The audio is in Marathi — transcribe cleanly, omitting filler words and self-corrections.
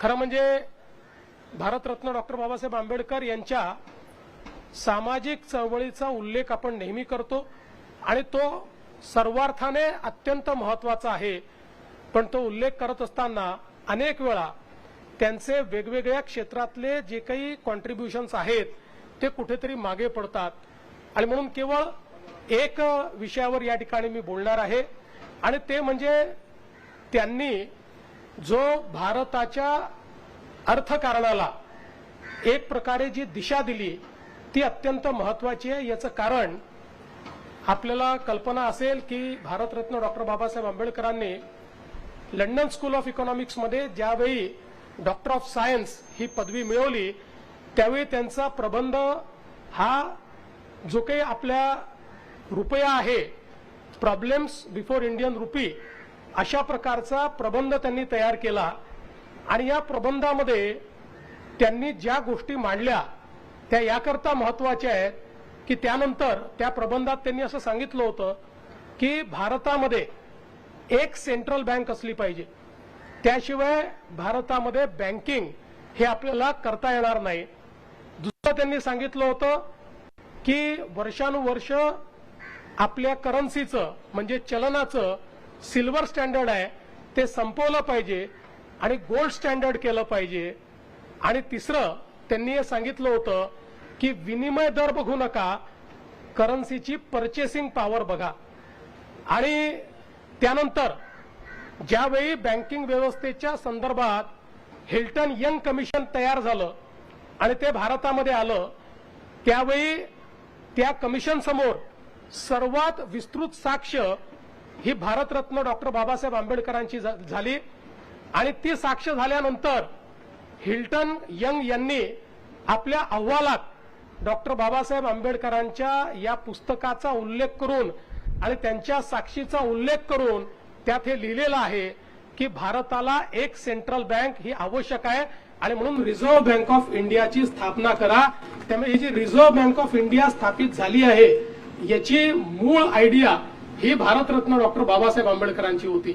खरं म्हणजे भारतरत्न डॉक्टर बाबासाहेब आंबेडकर यांच्या सामाजिक चळवळीचा उल्लेख आपण नेहमी करतो आणि तो सर्वार्थाने अत्यंत महत्त्वाचा आहे। पण तो उल्लेख करत असताना अनेक वेळा त्यांचे वेगवेगळ्या क्षेत्रातले जे काही कॉन्ट्रीब्युशन्स आहेत ते कुठेतरी मागे पडतात आणि म्हणून केवळ एक विषयावर या ठिकाणी मी बोलणार आहे आणि ते म्हणजे त्यांनी जो भारताच्या अर्थकारणाला एक प्रकारे जी दिशा दिली ती अत्यंत महत्त्वाची आहे। याचं कारण आपल्याला कल्पना असेल की भारतरत्न डॉक्टर बाबासाहेब आंबेडकरांनी लंडन स्कूल ऑफ इकॉनॉमिक्स मध्ये ज्यावेळी डॉक्टर ऑफ सायन्स ही पदवी मिळवली त्यावेळी त्यांचा प्रबंध हा जो काही आपल्या रुपया आहे प्रॉब्लेम्स बिफोर इंडियन रुपी अशा प्रकारचा प्रबंध त्यांनी तयार केला आणि या प्रबंधामध्ये त्यांनी ज्या गोष्टी मांडल्या त्या याकरता महत्त्वाच्या आहेत की त्यानंतर त्या प्रबंधात त्यांनी असं सांगितलं होतं की भारतामध्ये एक सेंट्रल बँक असली पाहिजे, त्याशिवाय भारतामध्ये बँकिंग हे आपल्याला करता येणार नाही। दुसरं त्यांनी सांगितलं होतं की वर्षानुवर्ष आपल्या करन्सीचं म्हणजे चलनाचं सिल्वर स्टँडर्ड आहे ते संपवलं पाहिजे आणि गोल्ड स्टँडर्ड केलं पाहिजे। आणि तिसरं त्यांनी हे सांगितलं होतं की विनिमय दर बघू नका, करन्सीची पर्चेसिंग पॉवर बघा। आणि त्यानंतर ज्यावेळी बँकिंग व्यवस्थेच्या संदर्भात हिल्टन यंग कमिशन तयार झालं आणि ते भारतामध्ये आलं त्यावेळी त्या कमिशन समोर सर्वात विस्तृत साक्ष ही भारतरत्न डॉक्टर बाबासाहेब आंबेडकरांची झाली आणि ती साक्ष झाल्यानंतर हिल्टन यंग यांनी आपल्या अहवालात डॉक्टर बाबासाहेब आंबेडकरांच्या या पुस्तकाचा उल्लेख करून आणि त्यांच्या साक्षीचा उल्लेख करून त्यात हे लिहिलेलं आहे की भारताला एक सेंट्रल बँक ही आवश्यक आहे आणि म्हणून रिझर्व्ह बँक ऑफ इंडियाची स्थापना करा। त्यामुळे ही जी रिझर्व्ह बँक ऑफ इंडिया स्थापित झाली आहे याची मूळ आयडिया ही भारतरत्न डॉक्टर बाबासाहेब आंबेडकरांची होती।